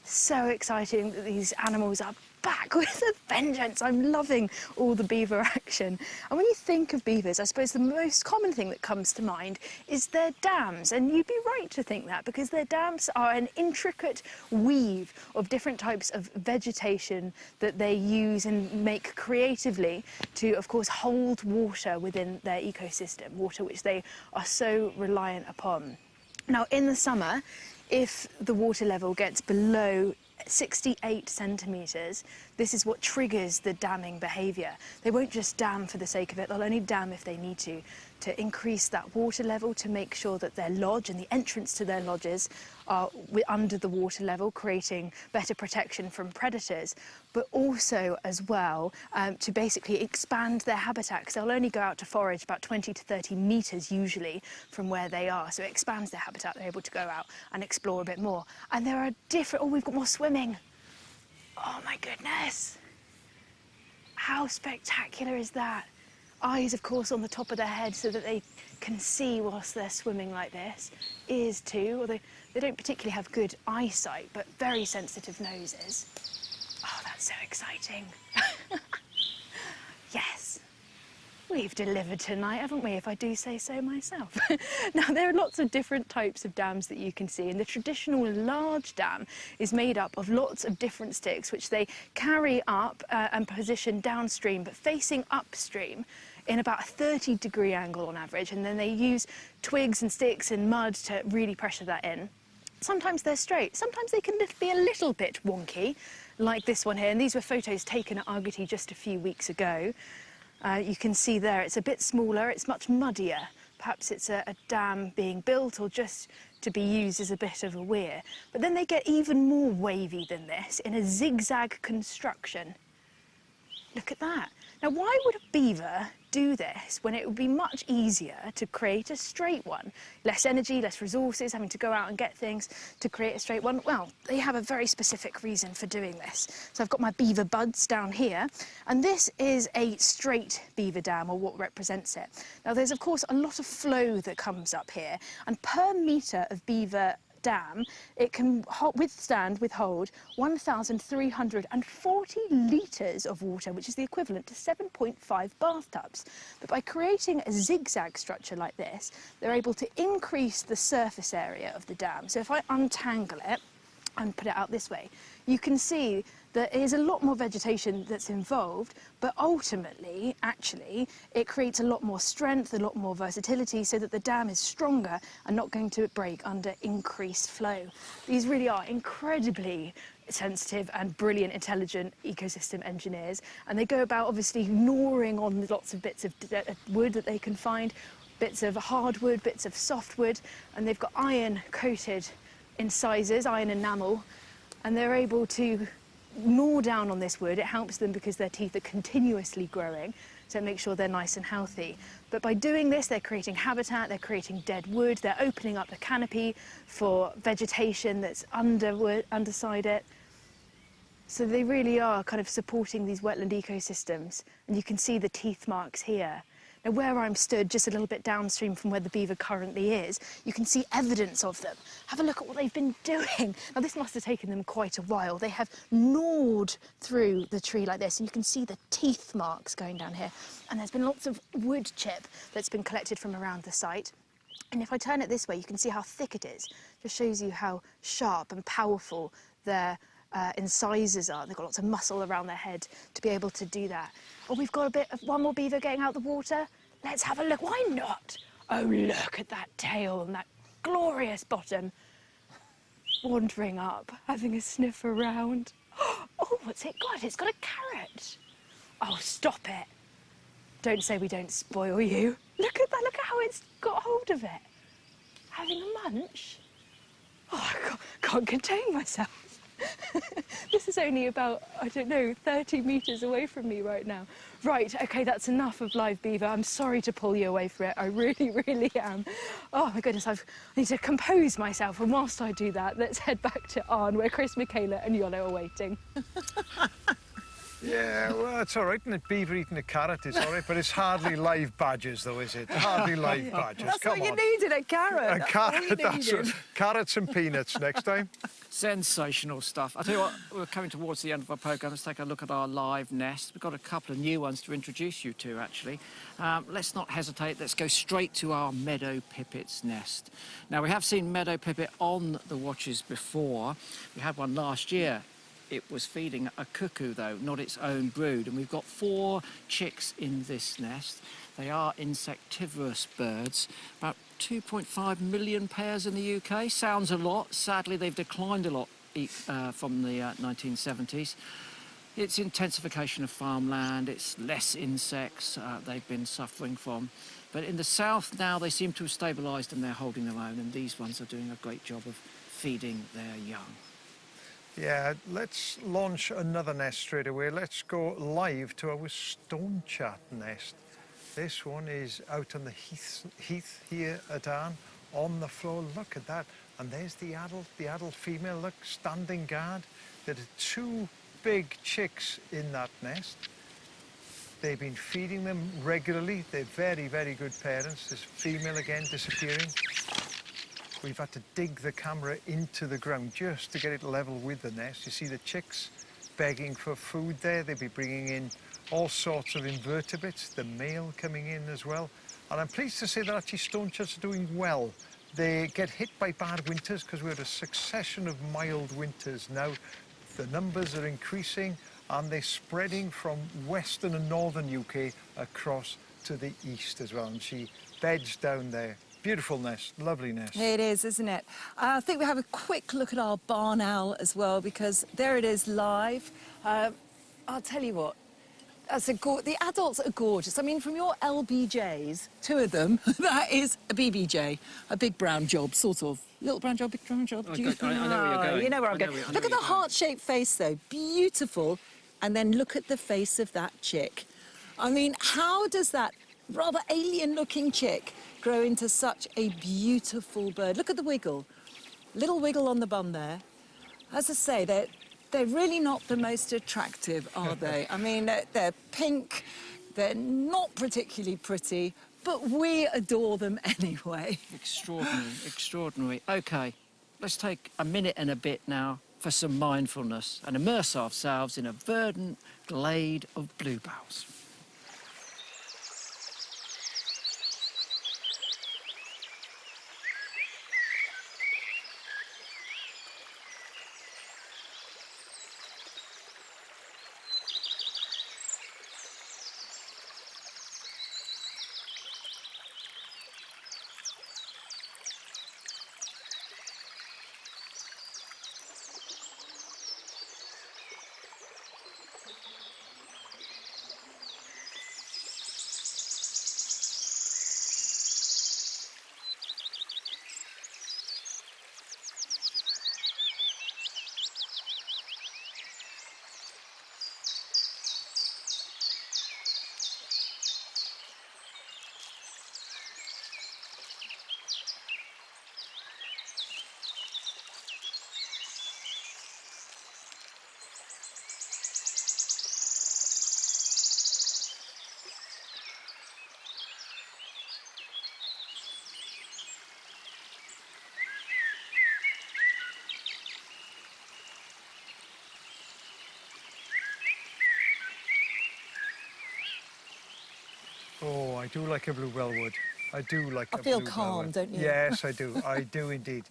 So exciting that these animals are back with a vengeance. I'm loving all the beaver action. And when you think of beavers, I suppose the most common thing that comes to mind is their dams. And you'd be right to think that, because their dams are an intricate weave of different types of vegetation that they use and make creatively to, of course, hold water within their ecosystem, water which they are so reliant upon. Now, in the summer, if the water level gets below 68 centimetres, this is what triggers the damming behaviour. They won't just dam for the sake of it, they'll only dam if they need to increase that water level, to make sure that their lodge and the entrance to their lodges are under the water level, creating better protection from predators, but also as well to basically expand their habitat, because they'll only go out to forage about 20 to 30 metres usually from where they are, so it expands their habitat. They're able to go out and explore a bit more. And there are different... Oh, we've got more swimming. Oh my goodness. How spectacular is that? Eyes, of course, on the top of their head so that they can see whilst they're swimming like this. Ears too, although they don't particularly have good eyesight, but very sensitive noses. Oh, that's so exciting. Yes. We've delivered tonight, haven't we, if I do say so myself. Now, there are lots of different types of dams that you can see, and the traditional large dam is made up of lots of different sticks, which they carry up and position downstream, but facing upstream in about a 30-degree angle on average, and then they use twigs and sticks and mud to really pressure that in. Sometimes they're straight, sometimes they can be a little bit wonky, like this one here, and these were photos taken at Argarty just a few weeks ago. You can see there it's a bit smaller, it's much muddier. Perhaps it's a dam being built or just to be used as a bit of a weir. But then they get even more wavy than this in a zigzag construction. Look at that. Now, why would a beaver do this when it would be much easier to create a straight one? Less energy, less resources, having to go out and get things to create a straight one. Well, they have a very specific reason for doing this. So I've got my beaver buds down here, and this is a straight beaver dam, or what represents it. Now, there's of course a lot of flow that comes up here, and per metre of beaver dam, it can withhold 1,340 litres of water, which is the equivalent to 7.5 bathtubs. But by creating a zigzag structure like this, they're able to increase the surface area of the dam. So if I untangle it and put it out this way, you can see that there's a lot more vegetation that's involved, but ultimately, actually, it creates a lot more strength, a lot more versatility, so that the dam is stronger and not going to break under increased flow. These really are incredibly sensitive and brilliant, intelligent ecosystem engineers, and they go about obviously gnawing on lots of bits of wood that they can find, bits of hardwood, bits of softwood, and they've got iron-coated incisors, iron enamel, and they're able to gnaw down on this wood. It helps them because their teeth are continuously growing, so it makes sure they're nice and healthy. But by doing this, they're creating habitat, they're creating dead wood, they're opening up the canopy for vegetation that's underside it. So they really are kind of supporting these wetland ecosystems, and you can see the teeth marks here. Now, where I'm stood, just a little bit downstream from where the beaver currently is, you can see evidence of them. Have a look at what they've been doing. Now, this must have taken them quite a while. They have gnawed through the tree like this, and you can see the teeth marks going down here. And there's been lots of wood chip that's been collected from around the site. And if I turn it this way, you can see how thick it is. Just shows you how sharp and powerful their incisors are. They've got lots of muscle around their head to be able to do that. Oh, we've got one more beaver getting out the water. Let's have a look. Why not? Oh, look at that tail and that glorious bottom. Wandering up, having a sniff around. Oh, what's it got? It's got a carrot. Oh, stop it. Don't say we don't spoil you. Look at that. Look at how it's got hold of it. Having a munch. Oh, I can't contain myself. This is only about, I don't know, 30 metres away from me right now. Right, OK, that's enough of live beaver. I'm sorry to pull you away from it. I really, really am. Oh, my goodness, I need to compose myself. And whilst I do that, let's head back to Arne, where Chris, Michaela and Iolo are waiting. Yeah, well, it's all right, isn't it? Beaver eating a carrot is all right, but it's hardly live badgers, though, is it? Hardly live badgers. That's Come what on. you needed, a carrot. A carrot, that's it. Carrots and peanuts next time. Sensational stuff. I tell you what, we're coming towards the end of our programme. Let's take a look at our live nest. We've got a couple of new ones to introduce you to, actually. Let's not hesitate. Let's go straight to our meadow pipit's nest. Now, we have seen meadow pipit on the watches before. We had one last year. It was feeding a cuckoo, though, not its own brood. And we've got 4 chicks in this nest. They are insectivorous birds, about 2.5 million pairs in the UK. Sounds a lot. Sadly, they've declined a lot from the 1970s. It's intensification of farmland, it's less insects they've been suffering from. But in the south now, they seem to have stabilised and they're holding their own, and these ones are doing a great job of feeding their young. Yeah, let's launch another nest straight away. Let's go live to our stonechat nest. This one is out on the heath here at Arne, on the floor. Look at that. And there's the adult female, look, standing guard. There are 2 big chicks in that nest. They've been feeding them regularly. They're very, very good parents. This female again disappearing. We've had to dig the camera into the ground just to get it level with the nest. You see the chicks begging for food there. They'll be bringing in all sorts of invertebrates, the male coming in as well. And I'm pleased to say that actually stonechats are doing well. They get hit by bad winters because we had a succession of mild winters. Now the numbers are increasing and they're spreading from western and northern UK across to the east as well. And she beds down there. Beautiful nest, lovely nest. It is, isn't it? I think we have a quick look at our barn owl as well, because there it is live. I'll tell you what, the adults are gorgeous. I mean, from your LBJs, 2 of them, that is a BBJ, a big brown job, sort of. Little brown job, big brown job. I know where you're going. You know where I'm going. Look at the heart-shaped face, though. Beautiful. And then look at the face of that chick. I mean, how does that rather alien-looking chick grow into such a beautiful bird? Look at the wiggle. Little wiggle on the bum there. As I say, they're really not the most attractive, are they? I mean, they're pink, they're not particularly pretty, but we adore them anyway. Extraordinary, extraordinary. OK, let's take a minute and a bit now for some mindfulness and immerse ourselves in a verdant glade of bluebells. Oh, I do like a bluebell wood. I do like a I feel bluebell calm, wood. don't you? Yes, I do. I do indeed.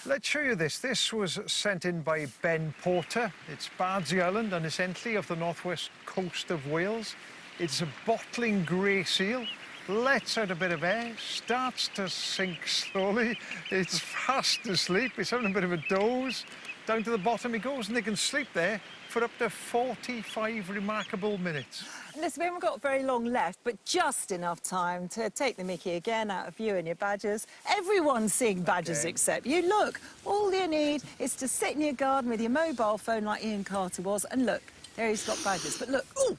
Let's show you this. This was sent in by Ben Porter. It's Bardsey Island and it's Entley off the northwest coast of Wales. It's a bottling grey seal. Lets out a bit of air, starts to sink slowly. It's fast asleep. It's having a bit of a doze. Down to the bottom he goes, and they can sleep there for up to 45 remarkable minutes. Listen, we haven't got very long left, but just enough time to take the mickey again out of you and your badgers. Everyone's seeing badgers except you. Look, all you need is to sit in your garden with your mobile phone like Ian Carter was, and look, there he's got badgers. But look, ooh,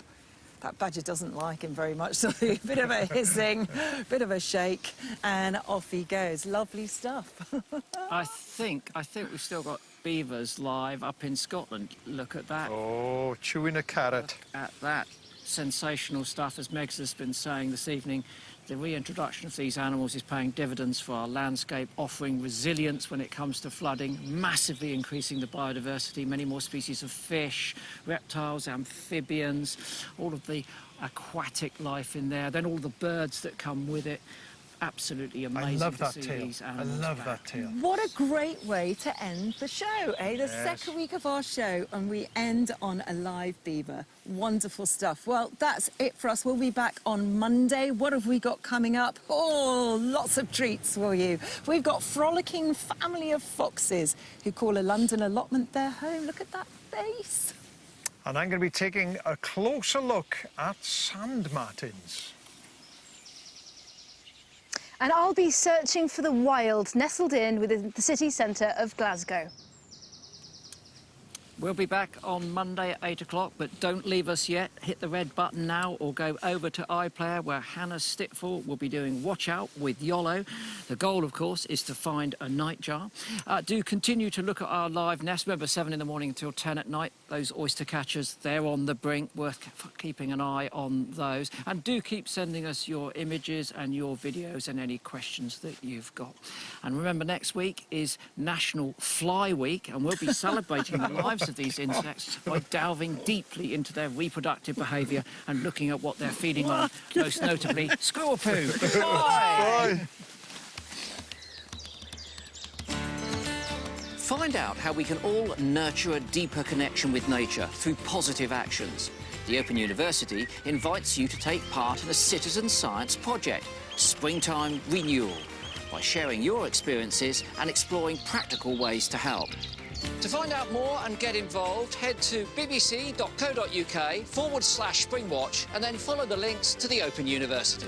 that badger doesn't like him very much, so a bit of a hissing, bit of a shake, and off he goes. Lovely stuff. I think we've still got beavers live up in Scotland. Look at that. Oh, chewing a carrot. Look at that. Sensational stuff, as Megs has been saying this evening. The reintroduction of these animals is paying dividends for our landscape, offering resilience when it comes to flooding, massively increasing the biodiversity, many more species of fish, reptiles, amphibians, all of the aquatic life in there, then all the birds that come with it. Absolutely amazing. I love that to see tail. these I animals love back. that tail. What a great way to end the show, eh? The Yes. second week of our show, and we end on a live beaver. Wonderful stuff. Well, that's it for us. We'll be back on Monday. What have we got coming up? Oh, lots of treats for you. We've got frolicking family of foxes who call a London allotment their home. Look at that face. And I'm going to be taking a closer look at sand martins. And I'll be searching for the wild nestled in within the city centre of Glasgow. We'll be back on Monday at 8 o'clock, but don't leave us yet. Hit the red button now or go over to iPlayer, where Hannah Stitful will be doing Watch Out with Iolo. The goal, of course, is to find a nightjar. Do continue to look at our live nest. Remember, 7 in the morning until 10 at night. Those oyster catchers, they're on the brink. Worth keeping an eye on those. And do keep sending us your images and your videos and any questions that you've got. And remember, next week is National Fly Week, and we'll be celebrating the lives of these insects by delving deeply into their reproductive behaviour and looking at what they're feeding on, most notably squirrel poo. Bye! Find out how we can all nurture a deeper connection with nature through positive actions. The Open University invites you to take part in a citizen science project, Springtime Renewal, by sharing your experiences and exploring practical ways to help. To find out more and get involved, head to bbc.co.uk/Springwatch and then follow the links to the Open University.